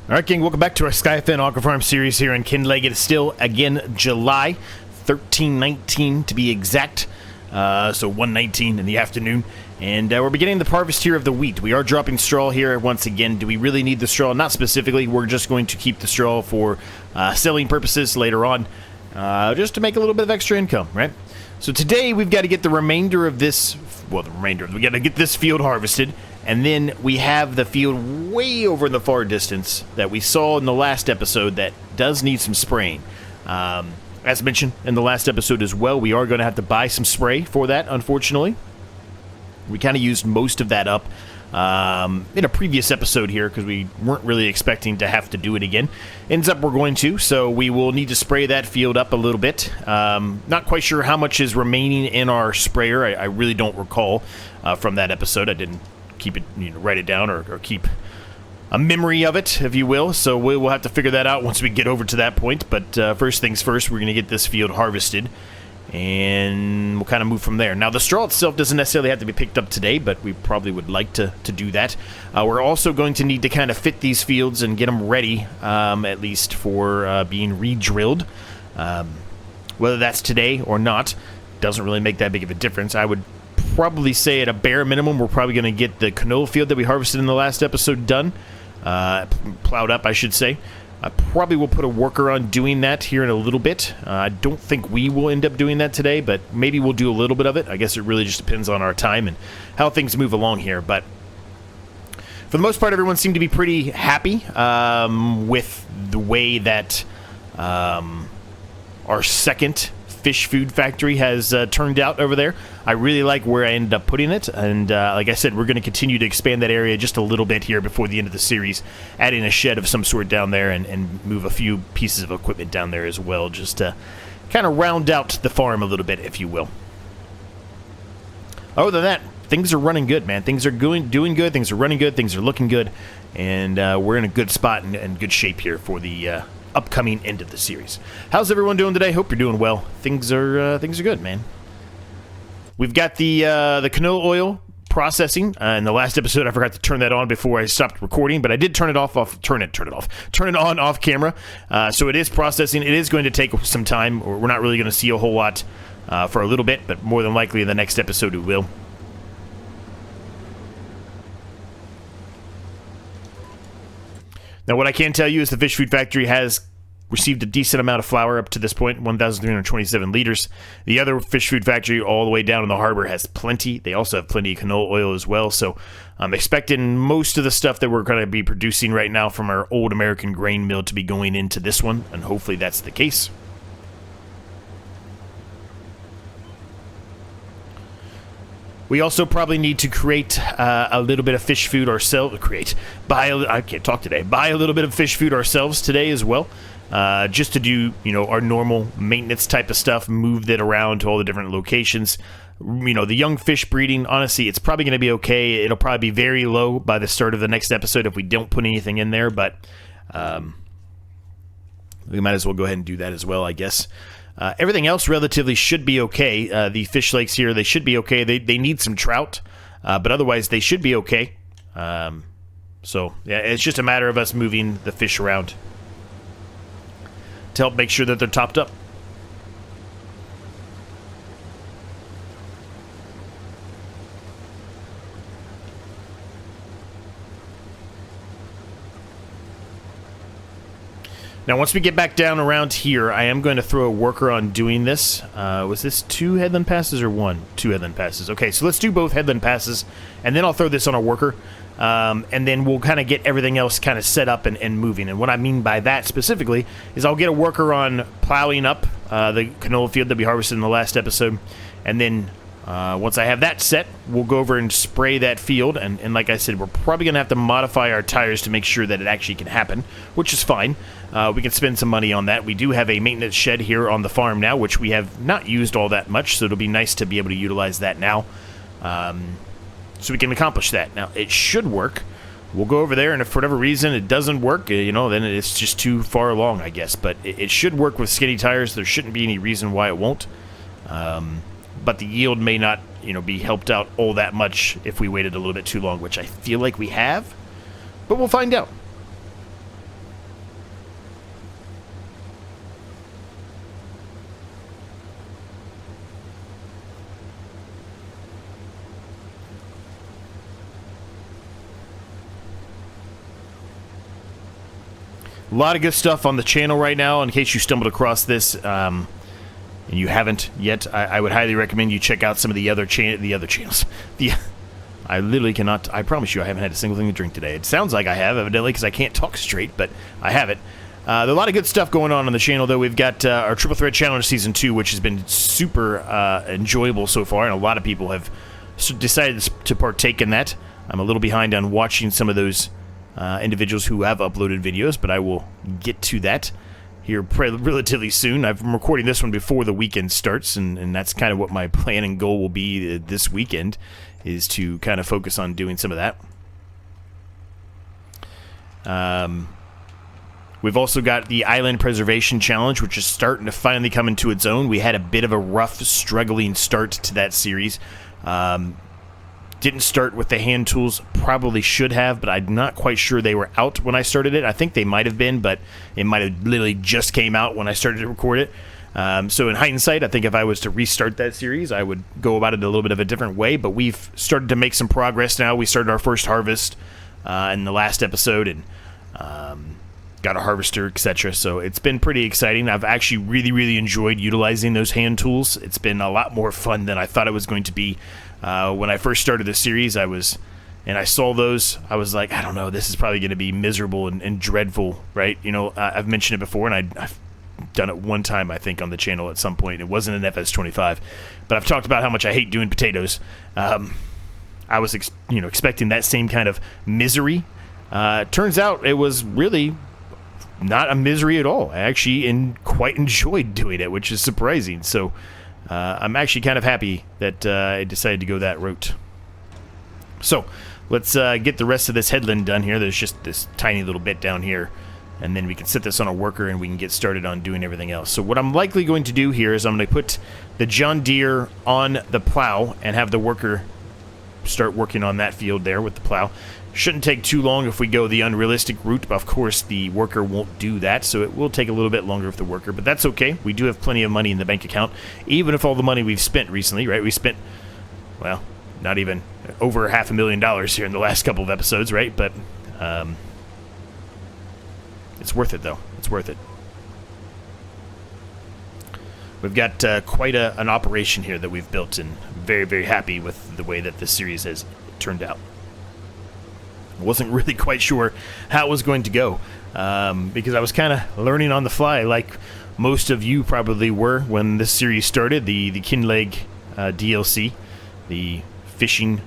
Alright, gang, welcome back to our Skyefin Aquafarm series here in Kinlaig. It is still, again, July 13/19 to be exact, so 1:19 in the afternoon. And we're beginning the harvest here of the wheat. We are dropping straw here once again. Do we really need the straw? Not specifically. We're just going to keep the straw for selling purposes later on, just to make a little bit of extra income, right? So today we've got to get the remainder of this, we got to get this field harvested. And then we have the field way over in the far distance that we saw in the last episode that does need some spraying. As mentioned in the last episode as well, we are going to have to buy some spray for that, unfortunately. We kind of used most of that up in a previous episode here because we weren't really expecting to have to do it again. Ends up we're going to, so we will need to spray that field up a little bit. Not quite sure how much is remaining in our sprayer. I really don't recall from that episode. I didn't keep it, write it down or keep a memory of it, if you will. So we'll have to figure that out once we get over to that point. But first things first, we're going to get this field harvested, and we'll kind of move from there. Now, the straw itself doesn't necessarily have to be picked up today, but we probably would like to do that. We're also going to need to kind of fit these fields and get them ready, at least for being re-drilled. Whether that's today or not doesn't really make that big of a difference. I would probably say at a bare minimum we're probably going to get the canola field that we harvested in the last episode done, plowed up, I should say. I probably will put a worker on doing that here in a little bit. I don't think we will end up doing that today, but maybe we'll do a little bit of it. I guess it really just depends on our time and how things move along here. But for the most part, everyone seemed to be pretty happy with the way that our second fish food factory has turned out over there. I really like where I ended up putting it, and like I said, we're going to continue to expand that area just a little bit here before the end of the series, adding a shed of some sort down there and move a few pieces of equipment down there as well, just to kind of round out the farm a little bit, if you will. Other than that, things are running good, man. Things are doing good, things are running good, things are looking good, and we're in a good spot and good shape here for the upcoming end of the series. How's everyone doing today? Hope you're doing well. Things are good, man. We've got the canola oil processing. In the last episode, I forgot to turn that on before I stopped recording, but I did turn it on off camera. So it is processing. It is going to take some time. We're not really going to see a whole lot for a little bit, but more than likely in the next episode we will. Now, what I can tell you is the fish food factory has received a decent amount of flour up to this point, 1,327 liters. The other fish food factory all the way down in the harbor has plenty. They also have plenty of canola oil as well, so I'm expecting most of the stuff that we're going to be producing right now from our old American grain mill to be going into this one, and hopefully that's the case. We also probably need to create a little bit of fish food ourselves. Buy a little bit of fish food ourselves today as well, just to do our normal maintenance type of stuff. Move it around to all the different locations. The young fish breeding. Honestly, it's probably going to be okay. It'll probably be very low by the start of the next episode if we don't put anything in there. But we might as well go ahead and do that as well, I guess. Everything else relatively should be okay. The fish lakes here, they should be okay. They need some trout, but otherwise they should be okay. So, yeah, it's just a matter of us moving the fish around to help make sure that they're topped up. Now, once we get back down around here, I am going to throw a worker on doing this. Was this 2 headland passes or 1? 2 headland passes. Okay, so let's do both headland passes, and then I'll throw this on a worker, and then we'll kind of get everything else kind of set up and moving. And what I mean by that specifically is I'll get a worker on plowing up the canola field that we harvested in the last episode, and then once I have that set, we'll go over and spray that field, and like I said, we're probably going to have to modify our tires to make sure that it actually can happen, which is fine. We can spend some money on that. We do have a maintenance shed here on the farm now, which we have not used all that much, so it'll be nice to be able to utilize that now, so we can accomplish that. Now, it should work. We'll go over there, and if for whatever reason it doesn't work, then it's just too far along, I guess, but it should work with skinny tires. There shouldn't be any reason why it won't. But the yield may not, be helped out all that much if we waited a little bit too long, which I feel like we have, but we'll find out. A lot of good stuff on the channel right now. In case you stumbled across this, and you haven't yet, I would highly recommend you check out some of the other channels. I literally cannot. I promise you, I haven't had a single thing to drink today. It sounds like I have, evidently, because I can't talk straight, but I haven't. There's a lot of good stuff going on the channel, though. We've got our Triple Threat Challenge Season 2, which has been super enjoyable so far, and a lot of people have decided to partake in that. I'm a little behind on watching some of those individuals who have uploaded videos, but I will get to that here relatively soon. I'm recording this one before the weekend starts, and that's kind of what my plan and goal will be this weekend, is to kind of focus on doing some of that. We've also got the Island Preservation Challenge, which is starting to finally come into its own. We had a bit of a rough, struggling start to that series. Didn't start with the hand tools, probably should have, but I'm not quite sure they were out when I started it. I think they might have been, but it might have literally just came out when I started to record it. So in hindsight, I think if I was to restart that series, I would go about it a little bit of a different way, but we've started to make some progress now. We started our first harvest in the last episode, and got a harvester, etc. So it's been pretty exciting. I've actually really enjoyed utilizing those hand tools. It's been a lot more fun than I thought it was going to be. When I first started the series, I saw those, I was like, I don't know, this is probably going to be miserable and dreadful, right? You know, I've mentioned it before, and I've done it one time, I think, on the channel at some point. It wasn't an FS25, but I've talked about how much I hate doing potatoes. I was expecting that same kind of misery. Turns out it was really not a misery at all. I actually quite enjoyed doing it, which is surprising. So I'm actually kind of happy that I decided to go that route. So let's get the rest of this headland done here. There's just this tiny little bit down here, and then we can set this on a worker and we can get started on doing everything else. So what I'm likely going to do here is I'm going to put the John Deere on the plow and have the worker start working on that field there with the plow. Shouldn't take too long if we go the unrealistic route, but of course the worker won't do that, so it will take a little bit longer with the worker, but that's okay. We do have plenty of money in the bank account, even if all the money we've spent recently, right? We spent, well, not even over $500,000 here in the last couple of episodes, right? But it's worth it, though. It's worth it. We've got quite an operation here that we've built, and very happy with the way that this series has turned out. Wasn't really quite sure how it was going to go, because I was kind of learning on the fly, like most of you probably were when this series started. The Kinlaig DLC, the fishing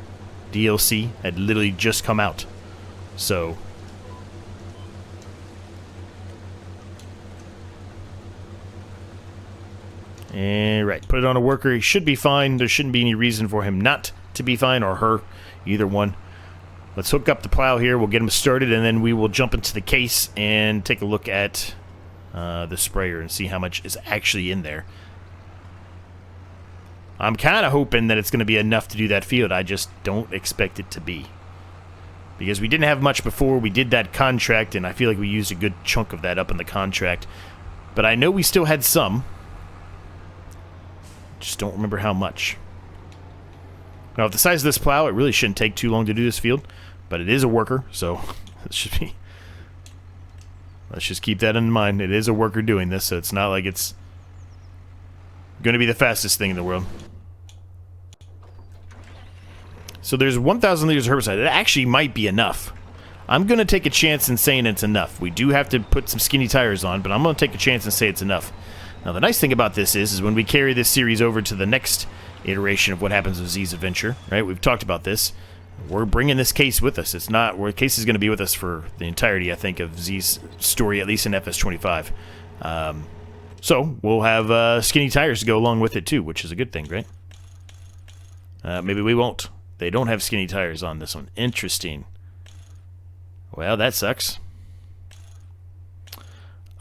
DLC, had literally just come out. So right, put it on a worker. He should be fine. There shouldn't be any reason for him not to be fine, or her, either one. Let's hook up the plow here. We'll get him started, and then we will jump into the case and take a look at the sprayer and see how much is actually in there. I'm kind of hoping that it's going to be enough to do that field. I just don't expect it to be, because we didn't have much before. We did that contract, and I feel like we used a good chunk of that up in the contract. But I know we still had some. Just don't remember how much. Now, with the size of this plow, it really shouldn't take too long to do this field, but it is a worker, so it should be. Let's just keep that in mind. It is a worker doing this, so it's not like it's going to be the fastest thing in the world. So there's 1,000 liters of herbicide. It actually might be enough. I'm going to take a chance in saying it's enough. We do have to put some skinny tires on, but I'm going to take a chance and say it's enough. Now, the nice thing about this is when we carry this series over to the next iteration of what happens with Z's adventure, right? We've talked about this. We're bringing this case with us. It's not, the case is going to be with us for the entirety, I think, of Z's story, at least in FS25. So we'll have skinny tires to go along with it too, which is a good thing, right? Maybe we won't. They don't have skinny tires on this one. Interesting. Well, that sucks.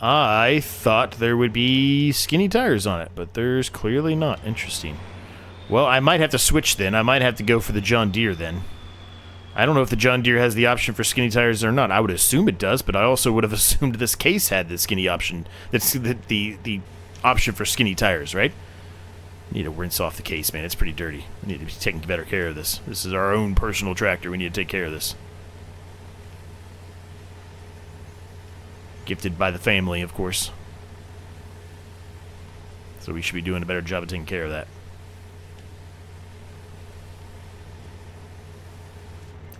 I thought there would be skinny tires on it, but there's clearly not. Interesting. Well, I might have to switch then. I might have to go for the John Deere then. I don't know if the John Deere has the option for skinny tires or not. I would assume it does, but I also would have assumed this case had the skinny option. That's the option for skinny tires, right? Need to rinse off the case, man. It's pretty dirty. We need to be taking better care of this. This is our own personal tractor. We need to take care of this. Gifted by the family, of course. So we should be doing a better job of taking care of that.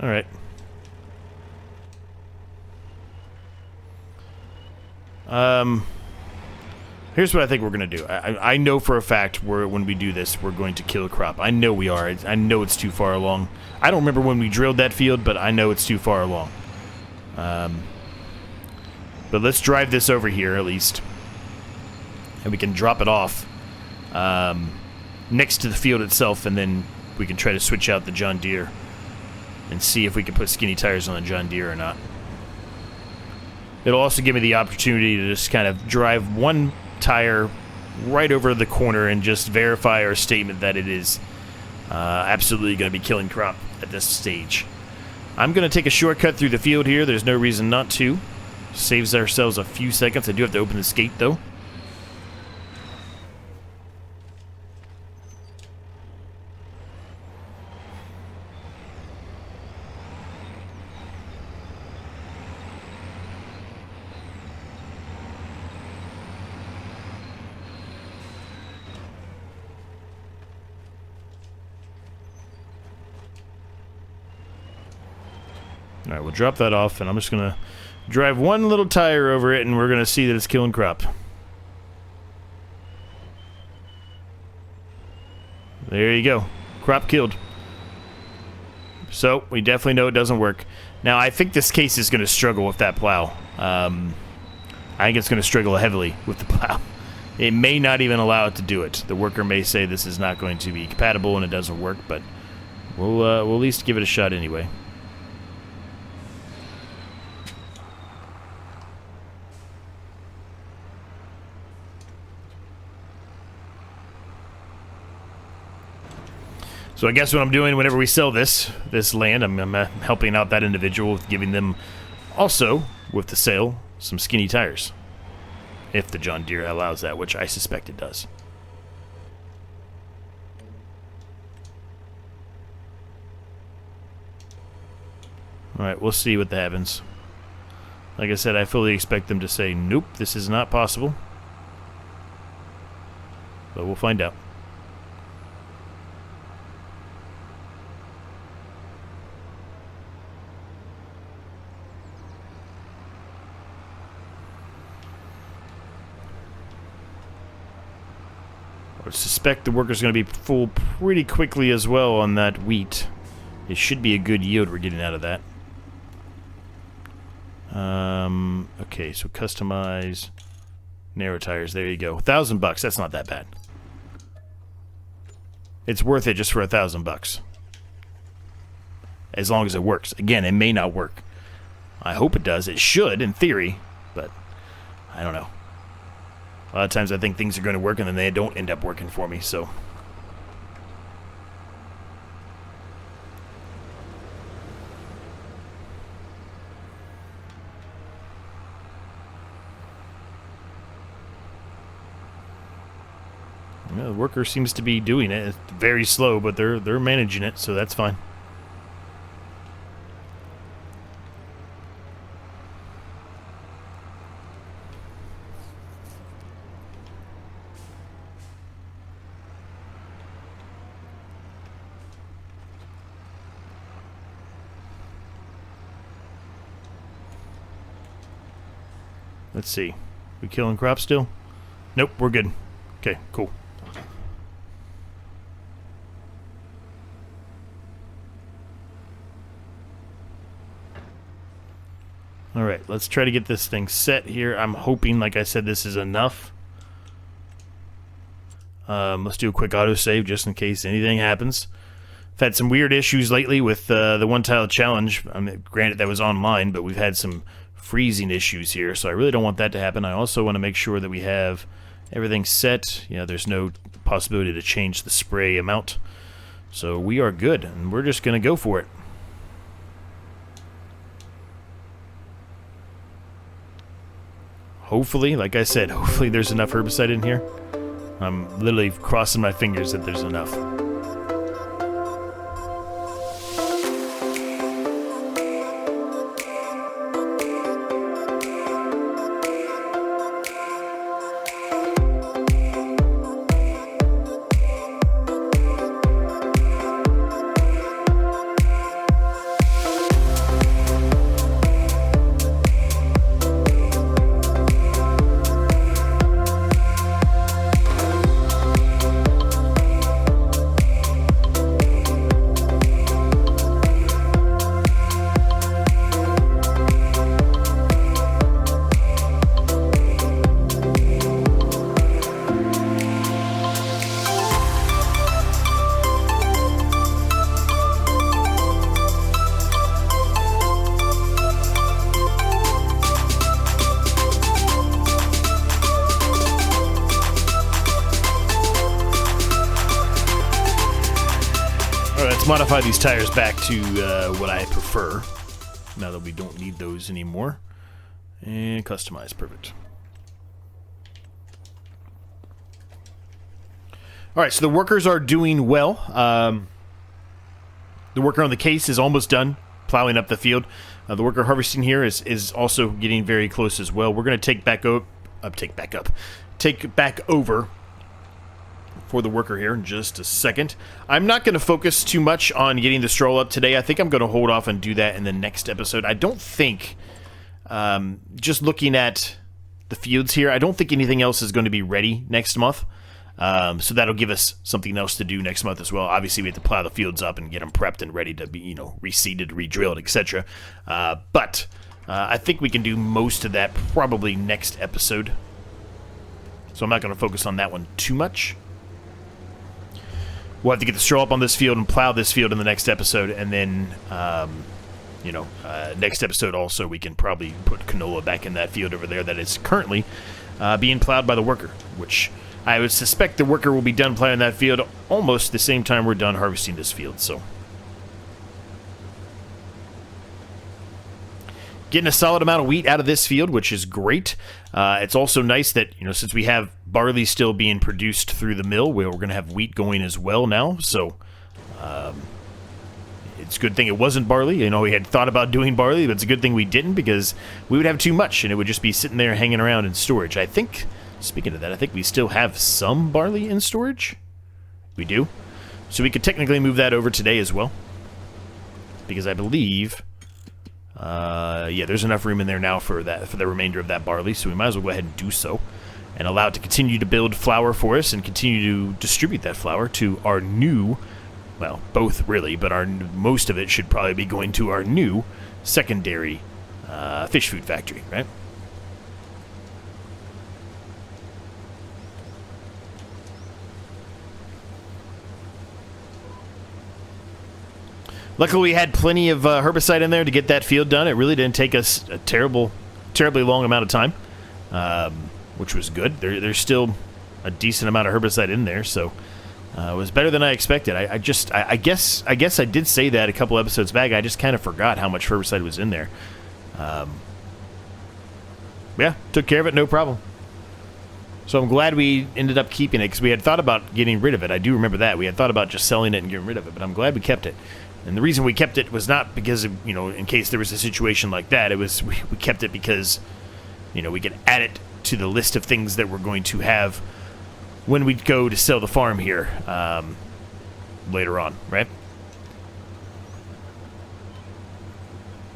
Alright. Here's what I think we're going to do. I know for a fact when we do this, we're going to kill a crop. I know we are. I know it's too far along. I don't remember when we drilled that field, but I know it's too far along. But let's drive this over here, at least. And we can drop it off next to the field itself, and then we can try to switch out the John Deere and see if we can put skinny tires on the John Deere or not. It'll also give me the opportunity to just kind of drive one tire right over the corner and just verify our statement that it is absolutely going to be killing crop at this stage. I'm going to take a shortcut through the field here. There's no reason not to. Saves ourselves a few seconds. I do have to open this gate, though. Alright, we'll drop that off, and I'm just going to drive one little tire over it, and we're going to see that it's killing crop. There you go. Crop killed. So, we definitely know it doesn't work. Now, I think this case is going to struggle with that plow. I think it's going to struggle heavily with the plow. It may not even allow it to do it. The worker may say this is not going to be compatible and it doesn't work, but we'll at least give it a shot anyway. So I guess what I'm doing whenever we sell this land, I'm helping out that individual with giving them also, with the sale, some skinny tires. If the John Deere allows that, which I suspect it does. Alright, we'll see what happens. Like I said, I fully expect them to say, nope, this is not possible. But we'll find out. I suspect the worker's going to be full pretty quickly as well on that wheat. It should be a good yield we're getting out of that. Okay, so customize narrow tires. There you go. $1,000. That's not that bad. It's worth it just for $1,000. As long as it works. Again, it may not work. I hope it does. It should, in theory, but I don't know. A lot of times I think things are going to work and then they don't end up working for me, so. Yeah, the worker seems to be doing it. It's very slow, but they're managing it, so that's fine. Let's see. We killing crops still? Nope, we're good. Okay, cool. Alright, let's try to get this thing set here. I'm hoping, like I said, this is enough. Let's do a quick autosave just in case anything happens. I've had some weird issues lately with the one-tile challenge. I mean, granted, that was online, but we've had some freezing issues here, so I really don't want that to happen. I also want to make sure that we have everything set. You know, there's no possibility to change the spray amount. So we are good, and we're just going to go for it. Hopefully, like I said, hopefully there's enough herbicide in here. I'm literally crossing my fingers that there's enough. modify these tires back to what I prefer, now that we don't need those anymore. And customize, perfect. Alright, so the workers are doing well. The worker on the case is almost done plowing up the field. The worker harvesting here is also getting very close as well. We're going to take back over for the worker here in just a second. I'm not going to focus too much on getting the stroll up today. I think I'm going to hold off and do that in the next episode. I don't think, just looking at the fields here, I don't think anything else is going to be ready next month. So that'll give us something else to do next month as well. Obviously, we have to plow the fields up and get them prepped and ready to be, you know, reseeded, re-drilled, etc. But I think we can do most of that probably next episode. So I'm not going to focus on that one too much. We'll have to get the straw up on this field and plow this field in the next episode, and then, next episode also we can probably put canola back in that field over there that is currently being plowed by the worker, which I would suspect the worker will be done plowing that field almost the same time we're done harvesting this field, so. Getting a solid amount of wheat out of this field, which is great. It's also nice that, you know, since we have barley still being produced through the mill, we're going to have wheat going as well now, so it's a good thing it wasn't barley. You know, we had thought about doing barley, but it's a good thing we didn't, because we would have too much, and it would just be sitting there hanging around in storage. I think, speaking of that, I think we still have some barley in storage. We do. So we could technically move that over today as well, because I believe... yeah, there's enough room in there now for the remainder of that barley, so we might as well go ahead and do so and allow it to continue to build flour for us and continue to distribute that flour to our new, well, both really, but most of it should probably be going to our new secondary fish food factory, right? Luckily, we had plenty of herbicide in there to get that field done. It really didn't take us a terribly long amount of time, which was good. There's still a decent amount of herbicide in there, so it was better than I expected. I guess I did say that a couple episodes back. I just kind of forgot how much herbicide was in there. Yeah, took care of it, no problem. So I'm glad we ended up keeping it, because we had thought about getting rid of it. I do remember that. We had thought about just selling it and getting rid of it, but I'm glad we kept it. And the reason we kept it was not because of, you know, in case there was a situation like that. It was, we kept it because, you know, we could add it to the list of things that we're going to have when we go to sell the farm here later on, right?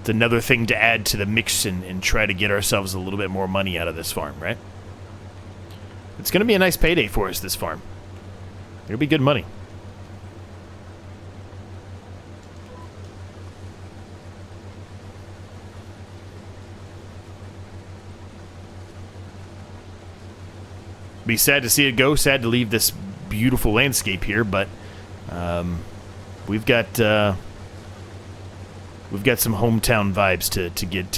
It's another thing to add to the mix and try to get ourselves a little bit more money out of this farm, right? It's going to be a nice payday for us, this farm. It'll be good money. Be sad to see it go, sad to leave this beautiful landscape here, but we've got some hometown vibes to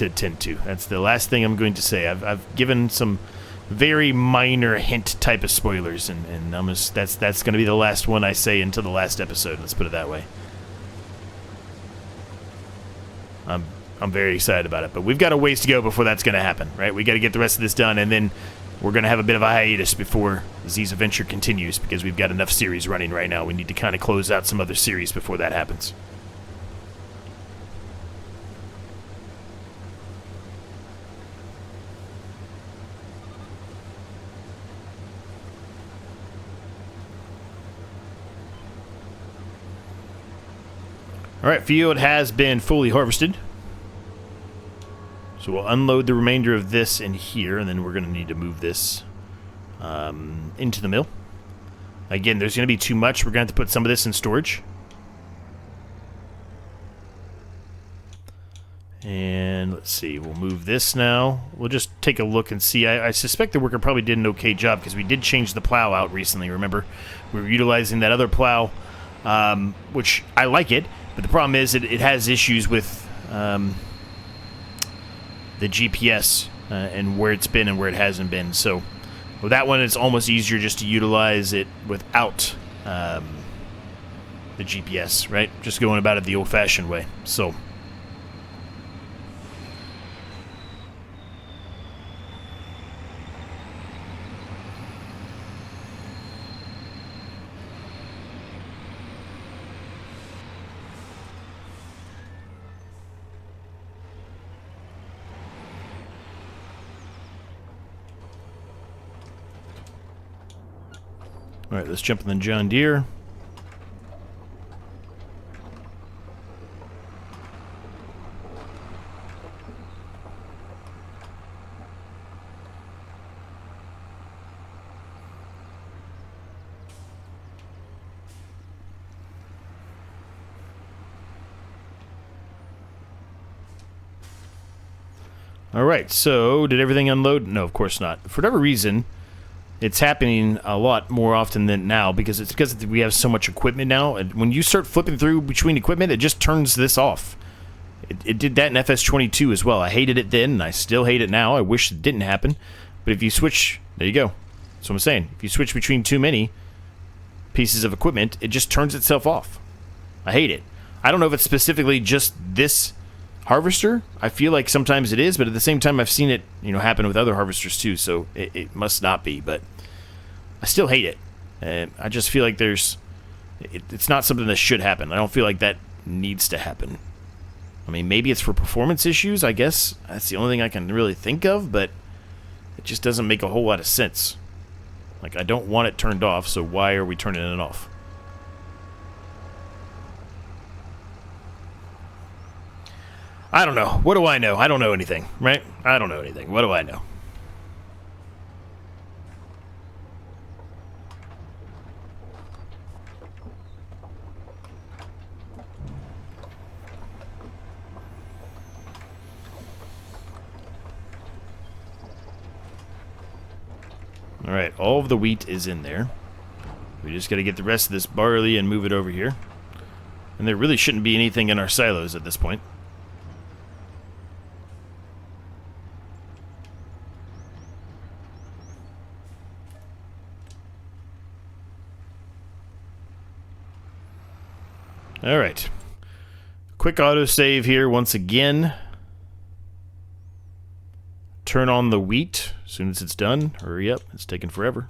tend to. That's the last thing I'm going to say. I've given some very minor hint type of spoilers, and that's going to be the last one I say until the last episode. Let's put it that way. I'm very excited about it, but we've got a ways to go before that's going to happen, right? We got to get the rest of this done, and then we're going to have a bit of a hiatus before Z's adventure continues, because we've got enough series running right now. We need to kind of close out some other series before that happens. Alright, field has been fully harvested. So we'll unload the remainder of this in here, and then we're going to need to move this into the mill. Again, there's going to be too much. We're going to have to put some of this in storage. And let's see, we'll move this now. We'll just take a look and see. I suspect the worker probably did an okay job, because we did change the plow out recently. Remember, we were utilizing that other plow, which I like it, but the problem is it has issues with the GPS and where it's been and where it hasn't been. So with that one, it's almost easier just to utilize it without the GPS, right? Just going about it the old-fashioned way. So all right, let's jump in the John Deere. All right, so did everything unload? No, of course not. For whatever reason, it's happening a lot more often than now because we have so much equipment now. And when you start flipping through between equipment, it just turns this off. It did that in FS22 as well. I hated it then, and I still hate it now. I wish it didn't happen. But if you switch, there you go. That's what I'm saying. If you switch between too many pieces of equipment, it just turns itself off. I hate it. I don't know if it's specifically just this harvester. I feel like sometimes it is, but at the same time I've seen it, happen with other harvesters too, so it must not be, but I still hate it. And I just feel like it's not something that should happen. I don't feel like that needs to happen. I mean, maybe it's for performance issues, I guess. That's the only thing I can really think of, but it just doesn't make a whole lot of sense. Like, I don't want it turned off, so why are we turning it off? I don't know. What do I know? I don't know anything, right? I don't know anything. What do I know? All right, all of the wheat is in there. We just got to get the rest of this barley and move it over here. And there really shouldn't be anything in our silos at this point. All right. Quick autosave here once again. Turn on the wheat as soon as it's done. Hurry up. It's taking forever.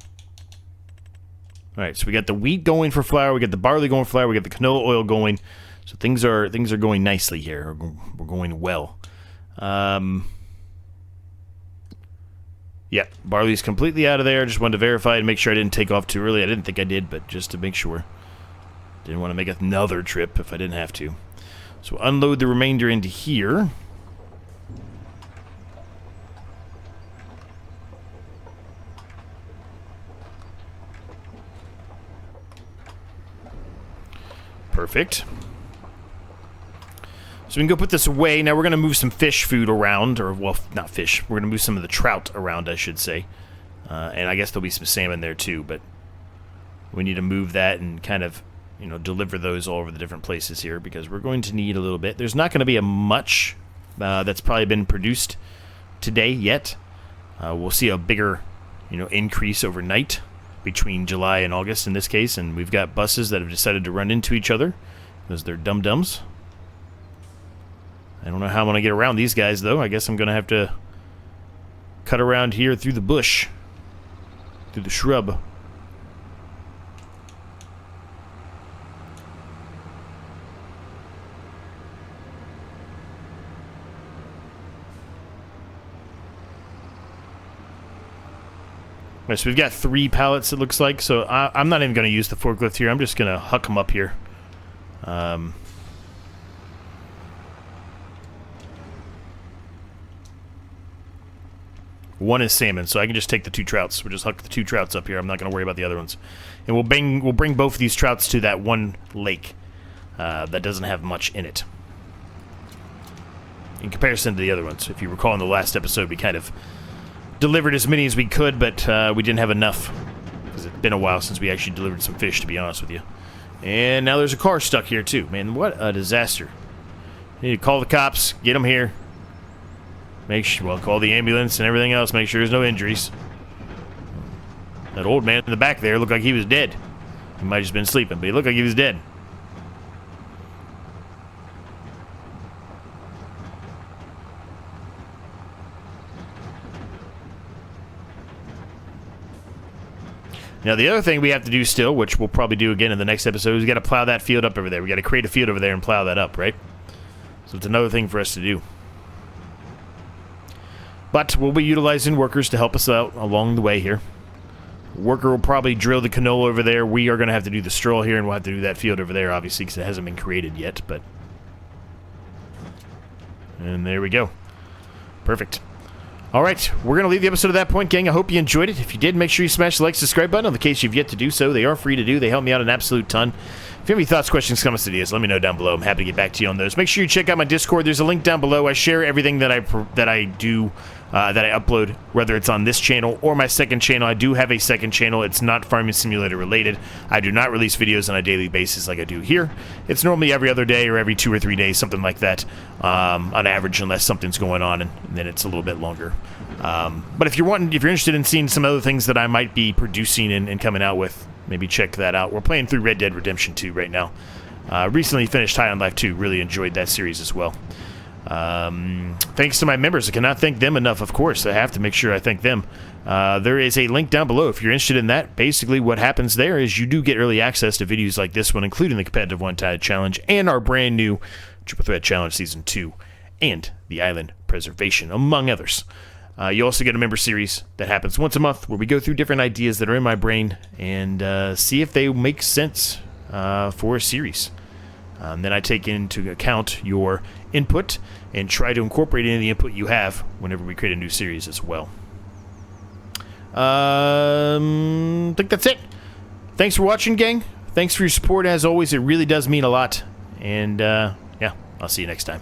All right, so we got the wheat going for flour. We got the barley going for flour. We got the canola oil going. So things are going nicely here. We're going well. Yeah, barley's completely out of there. Just wanted to verify and make sure I didn't take off too early. I didn't think I did, but just to make sure. Didn't want to make another trip if I didn't have to. So unload the remainder into here. Perfect. So we can go put this away. Now we're going to move some fish food around, or, well, not fish. We're going to move some of the trout around, I should say. And I guess there'll be some salmon there too, but we need to move that and kind of, deliver those all over the different places here because we're going to need a little bit. There's not going to be a much that's probably been produced today yet. We'll see a bigger, increase overnight between July and August in this case, and we've got buses that have decided to run into each other because they're dum-dums. I don't know how I'm going to get around these guys, though. I guess I'm going to have to cut around here through the bush, through the shrub. Right, so we've got 3 pallets, it looks like, so I'm not even going to use the forklift here. I'm just going to huck them up here. One is salmon, so I can just take the 2 trouts. We'll just huck the 2 trouts up here. I'm not going to worry about the other ones. And we'll bring both of these trouts to that one lake that doesn't have much in it. In comparison to the other ones. If you recall in the last episode, we kind of delivered as many as we could, but we didn't have enough because it's been a while since we actually delivered some fish, to be honest with you. And now there's a car stuck here too. Man, what a disaster. You need to call the cops, get them here. Make sure, well, call the ambulance and everything else, make sure there's no injuries. That old man in the back there looked like he was dead. He might have just been sleeping, but he looked like he was dead. Now, the other thing we have to do still, which we'll probably do again in the next episode, is we got to plow that field up over there. We got to create a field over there and plow that up, right? So it's another thing for us to do. But we'll be utilizing workers to help us out along the way here. Worker will probably drill the canola over there. We are going to have to do the straw here, and we'll have to do that field over there, obviously, because it hasn't been created yet. But and there we go. Perfect. All right, we're going to leave the episode at that point, gang. I hope you enjoyed it. If you did, make sure you smash the like, subscribe button. In the case you've yet to do so, they are free to do. They help me out an absolute ton. If you have any thoughts, questions, comments, ideas, let me know down below. I'm happy to get back to you on those. Make sure you check out my Discord. There's a link down below. I share everything that I do, that I upload, whether it's on this channel or my second channel. I do have a second channel. It's not Farming Simulator related. I do not release videos on a daily basis like I do here. It's normally every other day or every 2 or 3 days, something like that, on average, unless something's going on, and then it's a little bit longer. But if you're interested in seeing some other things that I might be producing and coming out with, maybe check that out. We're playing through Red Dead Redemption 2 right now. Recently finished High on Life 2. Really enjoyed that series as well. Thanks to my members. I cannot thank them enough, of course. I have to make sure I thank them. There is a link down below if you're interested in that. Basically, what happens there is you do get early access to videos like this one, including the competitive one-sided challenge and our brand new Triple Threat Challenge Season 2 and the Island Preservation, among others. You also get a member series that happens once a month where we go through different ideas that are in my brain and see if they make sense for a series. Then I take into account your input and try to incorporate any of the input you have whenever we create a new series as well. I think that's it. Thanks for watching, gang. Thanks for your support as always. It really does mean a lot. And yeah, I'll see you next time.